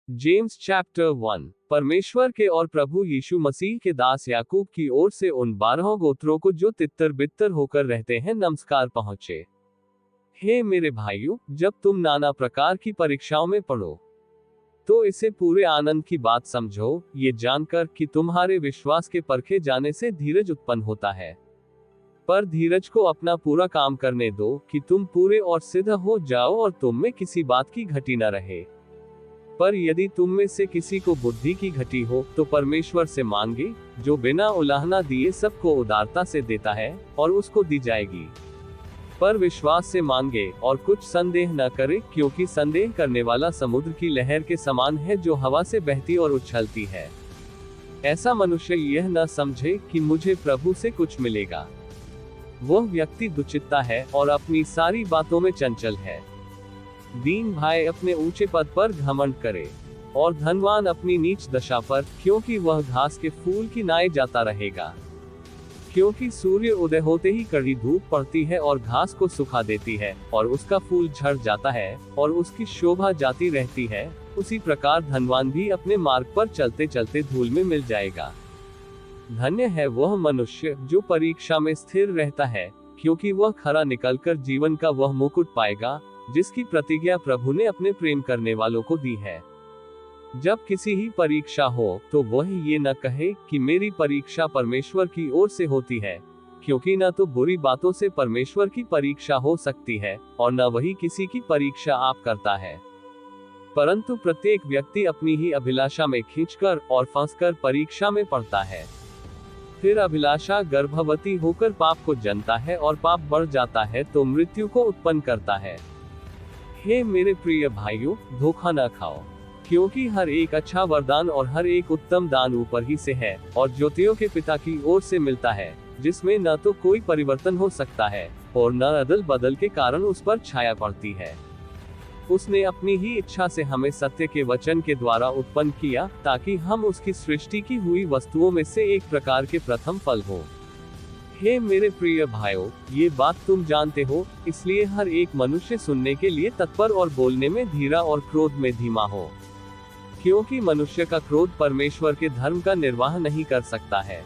James chapter 1। परमेश्वर के और प्रभु यीशु मसीह के दास याकूब की ओर से उन 12 गोत्रों को जो तितर बितर होकर रहते हैं नमस्कार पहुँचे। हे मेरे भाइयों, जब तुम नाना प्रकार की परीक्षाओं में पड़ो तो इसे पूरे आनंद की बात समझो, ये जानकर कि तुम्हारे विश्वास के परखे जाने से धीरज उत्पन्न होता है। पर धीरज को अपना पूरा काम करने दो कि तुम पूरे और सिद्ध हो जाओ और तुम में किसी बात की घटी न रहे। पर यदि तुम में से किसी को बुद्धि की घटी हो तो परमेश्वर से मांगे, जो बिना उलाहना दिए सबको उदारता से देता है, और उसको दी जाएगी। पर विश्वास से मांगे और कुछ संदेह न करे, क्योंकि संदेह करने वाला समुद्र की लहर के समान है जो हवा से बहती और उछलती है। ऐसा मनुष्य यह न समझे कि मुझे प्रभु से कुछ मिलेगा। वह व्यक्ति दुचित्ता है और अपनी सारी बातों में चंचल है। दीन भाई अपने ऊंचे पद पर घमंड करे, और धनवान अपनी नीच दशा पर, क्योंकि वह घास के फूल की नाई जाता रहेगा। क्योंकि सूर्य उदय होते ही कड़ी धूप पड़ती है और घास को सुखा देती है, और उसका फूल झड़ जाता है, और उसकी शोभा जाती रहती है। उसी प्रकार धनवान भी अपने मार्ग पर चलते चलते धूल में मिल जाएगा। धन्य है वह मनुष्य जो परीक्षा में स्थिर रहता है, क्योंकि वह खरा निकलकर जीवन का वह मुकुट पाएगा जिसकी प्रतिज्ञा प्रभु ने अपने प्रेम करने वालों को दी है। जब किसी ही परीक्षा हो तो वह ये न कहे कि मेरी परीक्षा परमेश्वर की ओर से होती है, क्योंकि न तो बुरी बातों से परमेश्वर की परीक्षा हो सकती है, और न वही किसी की परीक्षा आप करता है। परंतु प्रत्येक व्यक्ति अपनी ही अभिलाषा में खींचकर और फंसकर परीक्षा में पड़ता है। फिर अभिलाषा गर्भवती होकर पाप को जनता है, और पाप बढ़ जाता है तो मृत्यु को उत्पन्न करता है। हे मेरे प्रिय भाइयों, धोखा न खाओ, क्योंकि हर एक अच्छा वरदान और हर एक उत्तम दान ऊपर ही से है, और ज्योतियों के पिता की ओर से मिलता है, जिसमें न तो कोई परिवर्तन हो सकता है, और न अदल बदल के कारण उस पर छाया पड़ती है। उसने अपनी ही इच्छा से हमें सत्य के वचन के द्वारा उत्पन्न किया, ताकि हम उसकी सृष्टि की हुई वस्तुओं में से एक प्रकार के प्रथम फल हो। हे मेरे प्रिय भाइयों, ये बात तुम जानते हो, इसलिए हर एक मनुष्य सुनने के लिए तत्पर और बोलने में धीरा और क्रोध में धीमा हो, क्योंकि मनुष्य का क्रोध परमेश्वर के धर्म का निर्वाह नहीं कर सकता है।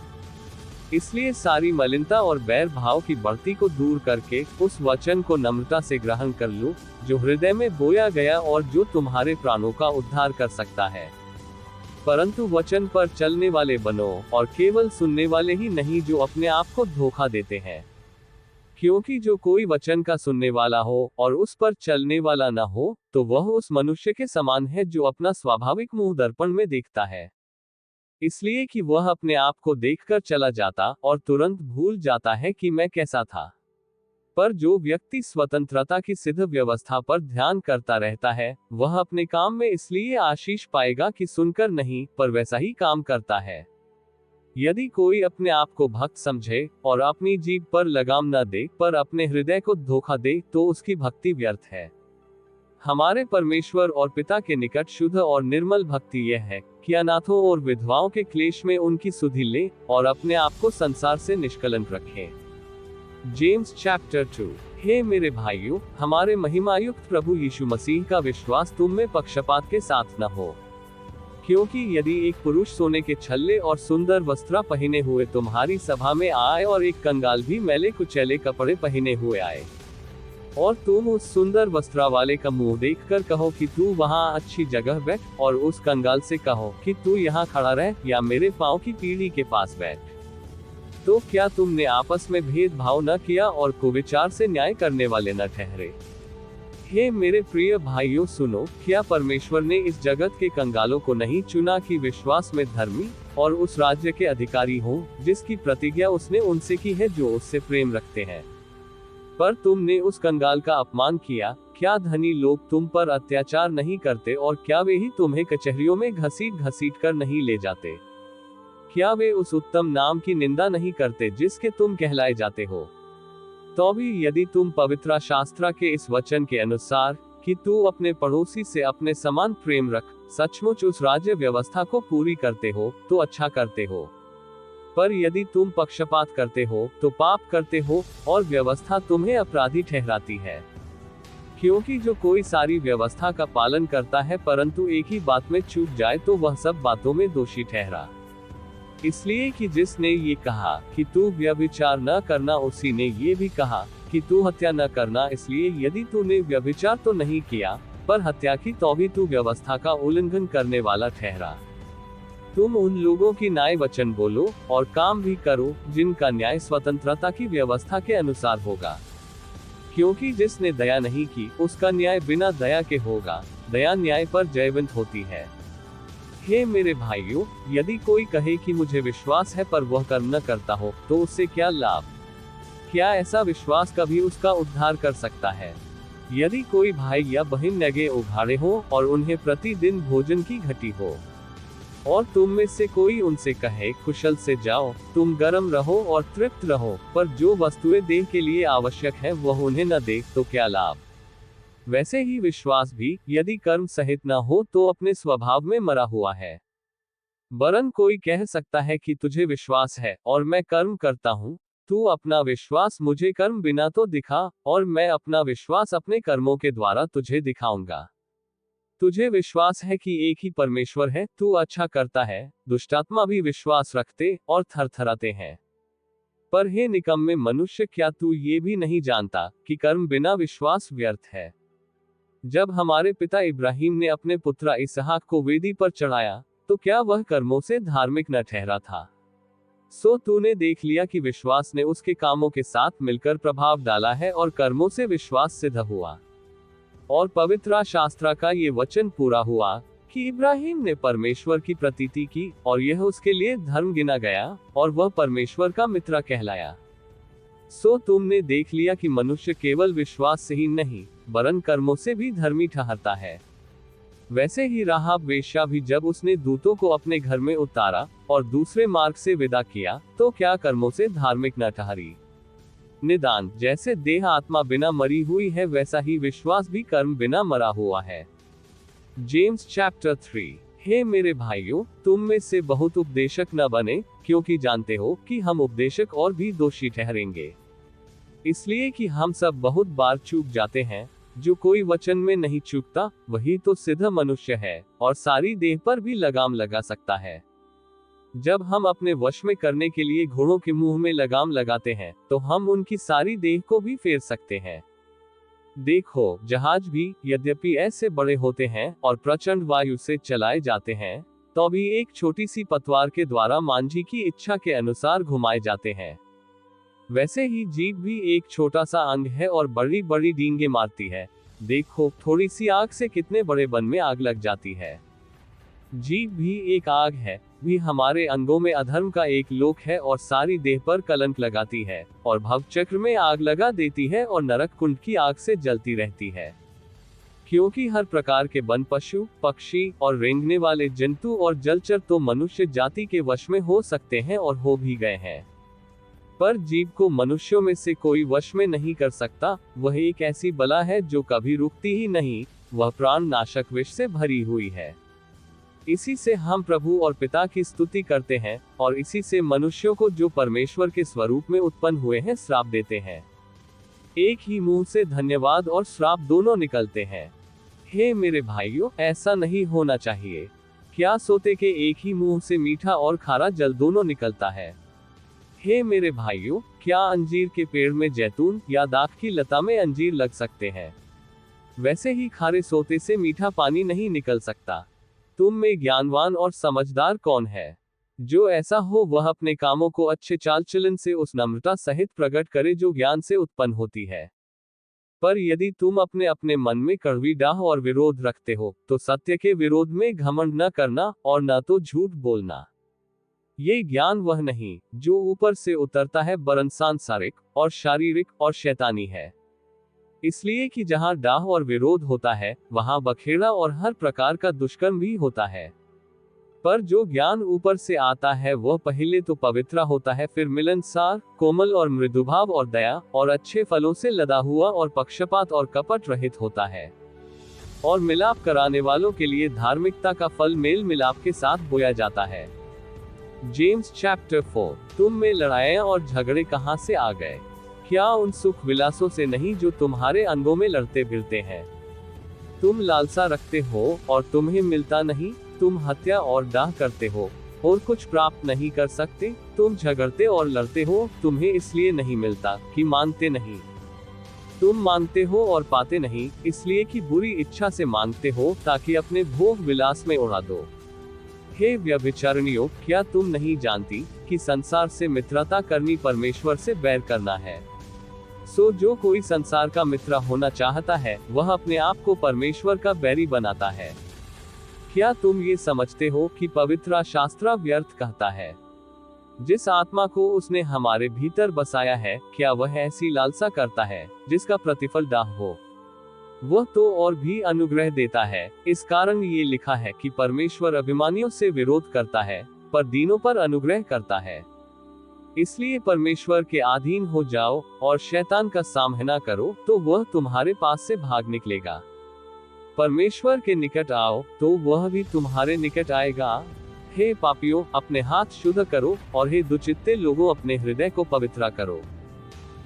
इसलिए सारी मलिनता और बैर भाव की बढ़ती को दूर करके उस वचन को नम्रता से ग्रहण कर लो, जो हृदय में बोया गया और जो तुम्हारे प्राणों का उद्धार कर सकता है। परंतु वचन पर चलने वाले बनो, और केवल सुनने वाले ही नहीं जो अपने आप को धोखा देते हैं। क्योंकि जो कोई वचन का सुनने वाला हो और उस पर चलने वाला न हो, तो वह उस मनुष्य के समान है जो अपना स्वाभाविक मुंह दर्पण में देखता है, इसलिए कि वह अपने आप को देखकर चला जाता और तुरंत भूल जाता है कि मैं कैसा था। पर जो व्यक्ति स्वतंत्रता की सिद्ध व्यवस्था पर ध्यान करता रहता है, वह अपने काम में इसलिए आशीष पाएगा कि सुनकर नहीं, पर वैसा ही काम करता है। यदि कोई अपने आप को भक्त समझे और अपनी जीभ पर लगाम न दे, पर अपने हृदय को धोखा दे, तो उसकी भक्ति व्यर्थ है। हमारे परमेश्वर और पिता के निकट शुद्ध और निर्मल भक्ति यह है कि अनाथों और विधवाओं के क्लेश में उनकी सुधि ले, और अपने आप को संसार से निष्कलंक रखें। James chapter 2। हे मेरे भाइयों, हमारे महिमायुक्त प्रभु यीशु मसीह का विश्वास तुम में पक्षपात के साथ न हो। क्योंकि यदि एक पुरुष सोने के छल्ले और सुंदर वस्त्र पहने हुए तुम्हारी सभा में आए, और एक कंगाल भी मैले कुचैले कपड़े पहने हुए आए, और तुम उस सुंदर वस्त्र वाले का मुंह देखकर कहो कि तू वहां अच्छी जगह बैठ, और उस कंगाल से कहो कि तू यहाँ खड़ा रह, या मेरे पांव की पीढ़ी के पास बैठ, तो क्या तुमने आपस में भेदभाव न किया और कुविचार से न्याय करने वाले न ठहरे? हे मेरे प्रिय भाइयों, सुनो, क्या परमेश्वर ने इस जगत के कंगालों को नहीं चुना कि विश्वास में धर्मी और उस राज्य के अधिकारी हों, जिसकी प्रतिज्ञा उसने उनसे की है जो उससे प्रेम रखते हैं? पर तुमने उस कंगाल का अपमान किया। क्या धनी लोग तुम पर अत्याचार नहीं करते, और क्या वे ही तुम्हें कचहरियों में घसीट घसीट कर नहीं ले जाते? क्या वे उस उत्तम नाम की निंदा नहीं करते जिसके तुम कहलाए जाते हो? तो भी यदि तुम पवित्र शास्त्र के इस वचन के अनुसार कि तू अपने पड़ोसी से अपने समान प्रेम रख, सचमुच उस राज्य व्यवस्था को पूरी करते हो, तो अच्छा करते हो। पर यदि तुम पक्षपात करते हो तो पाप करते हो, और व्यवस्था तुम्हें अपराधी ठहराती है। क्योंकि जो कोई सारी व्यवस्था का पालन करता है परंतु एक ही बात में चूक जाए तो वह सब बातों में दोषी ठहरा। इसलिए कि जिसने ये कहा कि तू व्यभिचार न करना, उसी ने ये भी कहा कि तू हत्या न करना। इसलिए यदि तूने व्यभिचार तो नहीं किया पर हत्या की तो भी तू व्यवस्था का उल्लंघन करने वाला ठहरा। तुम उन लोगों की न्याय वचन बोलो और काम भी करो जिनका न्याय स्वतंत्रता की व्यवस्था के अनुसार होगा, क्योंकि जिसने दया नहीं की उसका न्याय बिना दया के होगा। दया न्याय पर जयवंत होती है। हे मेरे भाइयों, यदि कोई कहे कि मुझे विश्वास है पर वह कर्म न करता हो तो उससे क्या लाभ? क्या ऐसा विश्वास कभी उसका उद्धार कर सकता है? यदि कोई भाई या बहन नंगे उघाड़े हो और उन्हें प्रतिदिन भोजन की घटी हो और तुम में से कोई उनसे कहे कुशल से जाओ, तुम गर्म रहो और तृप्त रहो, पर जो वस्तुएं देह के लिए आवश्यक है वह उन्हें न दे तो क्या लाभ? वैसे ही विश्वास भी यदि कर्म सहित न हो तो अपने स्वभाव में मरा हुआ है। वरन कोई कह सकता है कि तुझे विश्वास है और मैं कर्म करता हूँ, तू अपना विश्वास मुझे कर्म बिना तो दिखा और मैं अपना विश्वास अपने कर्मों के द्वारा तुझे दिखाऊंगा। तुझे विश्वास है कि एक ही परमेश्वर है, तू अच्छा करता है। दुष्टात्मा भी विश्वास रखते और थरथराते हैं। पर हे निकम्मे मनुष्य, क्या तू ये भी नहीं जानता कि कर्म बिना विश्वास व्यर्थ है? जब हमारे पिता इब्राहिम ने अपने पुत्र इसहाक को वेदी पर चढ़ाया तो क्या वह कर्मों से धार्मिक न ठहरा था? सो तूने देख लिया कि विश्वास ने उसके कामों के साथ मिलकर प्रभाव डाला है और कर्मों से विश्वास सिद्ध हुआ। और पवित्र शास्त्र का ये वचन पूरा हुआ कि इब्राहिम ने परमेश्वर की प्रतीति की और यह उसके लिए धर्म गिना गया और वह परमेश्वर का मित्र कहलाया। सो तुमने देख लिया कि मनुष्य केवल विश्वास से ही नहीं वरन कर्मों से भी धर्मी ठहरता है। वैसे ही राहाब वेश्या भी जब उसने दूतों को अपने घर में उतारा और दूसरे मार्ग से विदा किया तो क्या कर्मों से धार्मिक न ठहरी? निदान जैसे देह आत्मा बिना मरी हुई है वैसा ही विश्वास भी कर्म बिना मरा हुआ है। James chapter 3। हे मेरे भाइयों, तुम में से बहुत उपदेशक न बने, क्योंकि जानते हो कि हम उपदेशक और भी दोषी ठहरेंगे। इसलिए कि हम सब बहुत बार चूक जाते हैं। जो कोई वचन में नहीं चूकता वही तो सिद्ध मनुष्य है और सारी देह पर भी लगाम लगा सकता है। जब हम अपने वश में करने के लिए घोड़ों के मुंह में लगाम लगाते हैं तो हम उनकी सारी देह को भी फेर सकते हैं। देखो, जहाज भी यद्यपि ऐसे बड़े होते हैं और प्रचंड वायु से चलाए जाते हैं तो भी एक छोटी सी पतवार के द्वारा मांझी की इच्छा के अनुसार घुमाए जाते हैं। वैसे ही जीभ भी एक छोटा सा अंग है और बड़ी बड़ी डींगे मारती है। देखो, थोड़ी सी आग से कितने बड़े वन में आग लग जाती है। जीभ भी एक आग है, भी हमारे अंगों में अधर्म का एक लोक है और सारी देह पर कलंक लगाती है और भवचक्र में आग लगा देती है और नरक कुंड की आग से जलती रहती है। क्योंकि हर प्रकार के वन पशु, पक्षी और रेंगने वाले जंतु और जलचर तो मनुष्य जाति के वश में हो सकते हैं और हो भी गए हैं, पर जीव को मनुष्यों में से कोई वश में नहीं कर सकता। वह एक ऐसी बला है जो कभी रुकती ही नहीं, वह प्राण नाशक विष से भरी हुई है। इसी से हम प्रभु और पिता की स्तुति करते हैं और इसी से मनुष्यों को जो परमेश्वर के स्वरूप में उत्पन्न हुए हैं श्राप देते हैं। एक ही मुंह से धन्यवाद और श्राप दोनों निकलते हैं। हे मेरे भाइयों, ऐसा नहीं होना चाहिए। क्या सोते के एक ही मुंह से मीठा और खारा जल दोनों निकलता है? हे मेरे भाइयों, क्या अंजीर के पेड़ में जैतून या दाख की लता में अंजीर लग सकते हैं? वैसे ही खारे सोते से मीठा पानी नहीं निकल सकता। तुम में ज्ञानवान और समझदार कौन है? जो ऐसा हो वह अपने कामों को अच्छे चाल चलन से उस नम्रता सहित प्रकट करे जो ज्ञान से उत्पन्न होती है। पर यदि तुम अपने अपने मन में कड़वी डाह और विरोध रखते हो तो सत्य के विरोध में घमंड न करना और न तो झूठ बोलना। ये ज्ञान वह नहीं जो ऊपर से उतरता है वरन सांसारिक और शारीरिक और शैतानी है। इसलिए कि जहाँ डाह और विरोध होता है वहाँ बखेड़ा और हर प्रकार का दुष्कर्म भी होता है। पर जो ज्ञान ऊपर से आता है वह पहले तो पवित्र होता है, फिर मिलनसार, कोमल और मृदुभाव और दया और अच्छे फलों से लदा हुआ और पक्षपात और कपट रहित होता है। और मिलाप कराने वालों के लिए धार्मिकता का फल मेल मिलाप के साथ बोया जाता है। James chapter 4। तुम में लड़ाइयाँ और झगड़े कहाँ से आ गए? क्या उन सुख विलासों से नहीं जो तुम्हारे अंगों में लड़ते भिड़ते हैं? तुम लालसा रखते हो और तुम्हें मिलता नहीं, तुम हत्या और डाह करते हो और कुछ प्राप्त नहीं कर सकते, तुम झगड़ते और लड़ते हो, तुम्हें इसलिए नहीं मिलता कि मांगते नहीं। तुम मांगते हो और पाते नहीं, इसलिए कि बुरी इच्छा से मांगते हो ताकि अपने भोग विलास में उड़ा दो। हे व्यभिचारिणियों, क्या तुम नहीं जानती कि संसार से मित्रता करनी परमेश्वर से बैर करना है? सो जो कोई संसार का मित्र होना चाहता है, वह अपने आप को परमेश्वर का बैरी बनाता है। क्या तुम ये समझते हो कि पवित्र शास्त्र व्यर्थ कहता है? जिस आत्मा को उसने हमारे भीतर बसाया है, क्या वह ऐसी लालसा करता है जिसका प्रतिफल दाह हो? वह तो और भी अनुग्रह देता है। इस कारण ये लिखा है कि परमेश्वर अभिमानियों से विरोध करता है, पर दीनों पर अनुग्रह करता है। इसलिए परमेश्वर के अधीन हो जाओ और शैतान का सामना करो, तो वह तुम्हारे पास से भाग निकलेगा। परमेश्वर के निकट आओ, तो वह भी तुम्हारे निकट आएगा। हे पापियों, अपने हाथ शुद्ध करो, और हे दुचित्ते लोगों, अपने हृदय को पवित्र करो।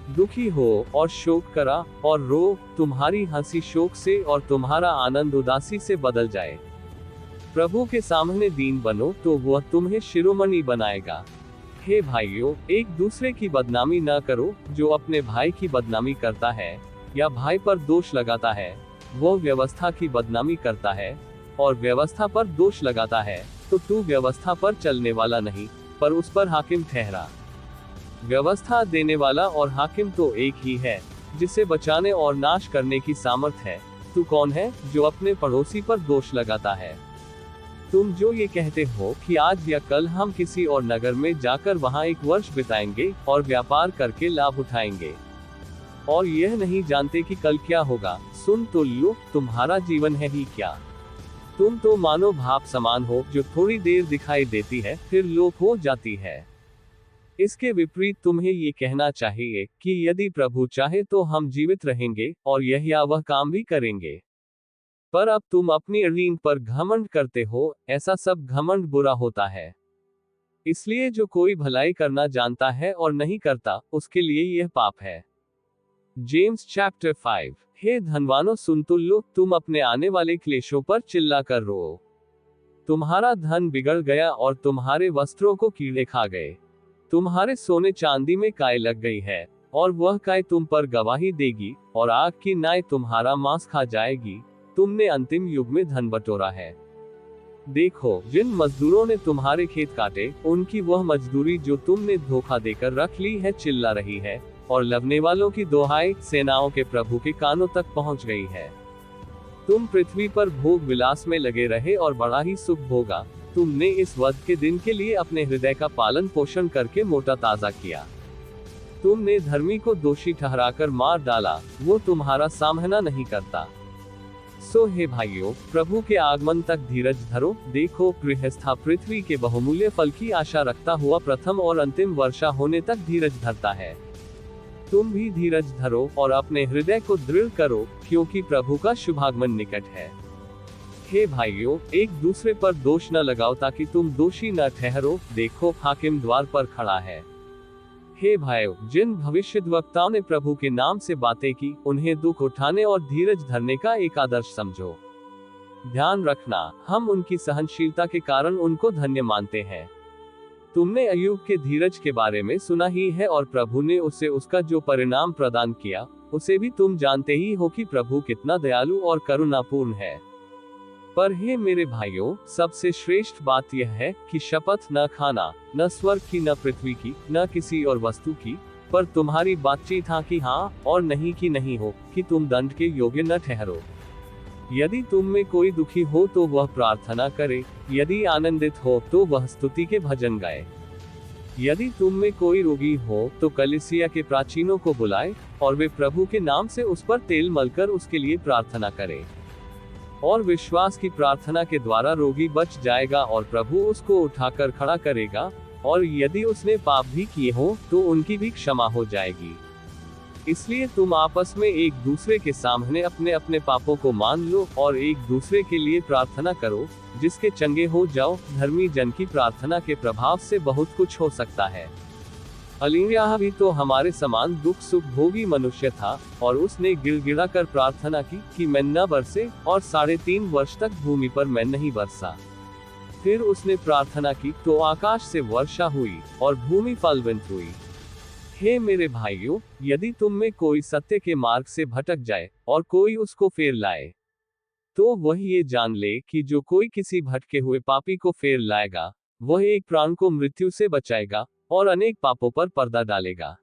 दुखी हो और शोक करा और रो, तुम्हारी हंसी शोक से और तुम्हारा आनंद उदासी से बदल जाए। प्रभु के सामने दीन बनो, तो वह तुम्हें शिरोमणि बनाएगा। हे भाइयों, एक दूसरे की बदनामी न करो। जो अपने भाई की बदनामी करता है या भाई पर दोष लगाता है, वह व्यवस्था की बदनामी करता है और व्यवस्था पर दोष लगाता है, तो तू व्यवस्था पर चलने वाला नहीं, पर उस पर हाकिम ठहरा। व्यवस्था देने वाला और हाकिम तो एक ही है, जिसे बचाने और नाश करने की सामर्थ है। तू कौन है जो अपने पड़ोसी पर दोष लगाता है? तुम जो ये कहते हो कि आज या कल हम किसी और नगर में जाकर वहां 1 वर्ष बिताएंगे और व्यापार करके लाभ उठाएंगे, और यह नहीं जानते कि कल क्या होगा, सुन तो लो, तुम्हारा जीवन है ही क्या? तुम तो मानो भाप समान हो, जो थोड़ी देर दिखाई देती है, फिर लोप हो जाती है। इसके विपरीत तुम्हें ये कहना चाहिए कि यदि प्रभु चाहे तो हम जीवित रहेंगे और यह या वह काम भी करेंगे। पर अब तुम अपनी ऋण पर घमंड करते हो, ऐसा सब घमंड बुरा होता है। इसलिए जो कोई भलाई करना जानता है और नहीं करता, उसके लिए यह पाप है। James chapter 5। हे धनवानों, सुन तो लो, तुम अपने आने वाले क्लेशों पर चिल्ला कर रो। तुम्हारा धन बिगड़ गया और तुम्हारे वस्त्रों को कीड़े खा गए। तुम्हारे सोने चांदी में काई लग गई है, और वह काई तुम पर गवाही देगी, और आग की नाई तुम्हारा मांस खा जाएगी। तुमने अंतिम युग में धन बटोरा है। देखो, जिन मजदूरों ने तुम्हारे खेत काटे, उनकी वह मजदूरी जो तुमने धोखा देकर रख ली है चिल्ला रही है, और लवने वालों की दोहाई सेनाओं के प्रभु के कानों तक पहुंच गई है। तुम पृथ्वी पर भोग विलास में लगे रहे और बड़ा ही सुख भोगा। तुमने इस वध के दिन के लिए अपने हृदय का पालन पोषण करके मोटा ताजा किया। तुमने धर्मी को दोषी ठहराकर मार डाला, वो तुम्हारा सामना नहीं करता। सो हे भाइयों, प्रभु के आगमन तक धीरज धरो। देखो, गृहस्था पृथ्वी के बहुमूल्य फल की आशा रखता हुआ प्रथम और अंतिम वर्षा होने तक धीरज धरता है। तुम भी धीरज धरो और अपने हृदय को दृढ़ करो, क्योंकि प्रभु का शुभागमन निकट है। हे भाइयों, एक दूसरे पर दोष न लगाओ ताकि तुम दोषी न ठहरो। देखो, हाकिम द्वार पर खड़ा है। हे भाइयों, जिन भविष्यद्वक्ताओं ने प्रभु के नाम से बातें की, उन्हें दुख उठाने और धीरज धरने का एक आदर्श समझो। ध्यान रखना, हम उनकी सहनशीलता के कारण उनको धन्य मानते हैं। तुमने अय्यूब के धीरज के बारे में सुना ही है, और प्रभु ने उसे उसका जो परिणाम प्रदान किया, उसे भी तुम जानते ही हो कि प्रभु कितना दयालु और करुणापूर्ण है। पर हे मेरे भाइयों, सबसे श्रेष्ठ बात यह है कि शपथ न खाना, न स्वर्ग की, न पृथ्वी की, न किसी और वस्तु की, पर तुम्हारी बातचीत हाँ की हाँ और नहीं की नहीं हो, कि तुम दंड के योग्य न ठहरो। यदि तुम में कोई दुखी हो तो वह प्रार्थना करे, यदि आनंदित हो तो वह स्तुति के भजन गाए। यदि तुम में कोई रोगी हो तो कलीसिया के प्राचीनों को बुलाए, और वे प्रभु के नाम से उस पर तेल मलकर उसके लिए प्रार्थना करें। और विश्वास की प्रार्थना के द्वारा रोगी बच जाएगा और प्रभु उसको उठाकर खड़ा करेगा। और यदि उसने पाप भी किए हो तो उनकी भी क्षमा हो जाएगी। इसलिए तुम आपस में एक दूसरे के सामने अपने अपने पापों को मान लो और एक दूसरे के लिए प्रार्थना करो, जिसके चंगे हो जाओ। धर्मी जन की प्रार्थना के प्रभाव से बहुत कुछ हो सकता है। अलियाह भी तो हमारे समान दुख सुख भोगी मनुष्य था, और उसने गिड़गिड़ा कर प्रार्थना की कि मैं न बरसे, और 3.5 वर्ष तक भूमि पर मैं नहीं बरसा। फिर उसने प्रार्थना की तो आकाश से वर्षा हुई, और भूमि फलवंत हुई। हे मेरे भाइयों, यदि तुम में कोई सत्य के मार्ग से भटक जाए, और कोई उसको फेर लाए, तो वह ये जान ले कि जो कोई किसी भटके हुए पापी को फेर लाएगा, वह एक प्राण को मृत्यु से बचाएगा, और अनेक पापों पर पर्दा डालेगा।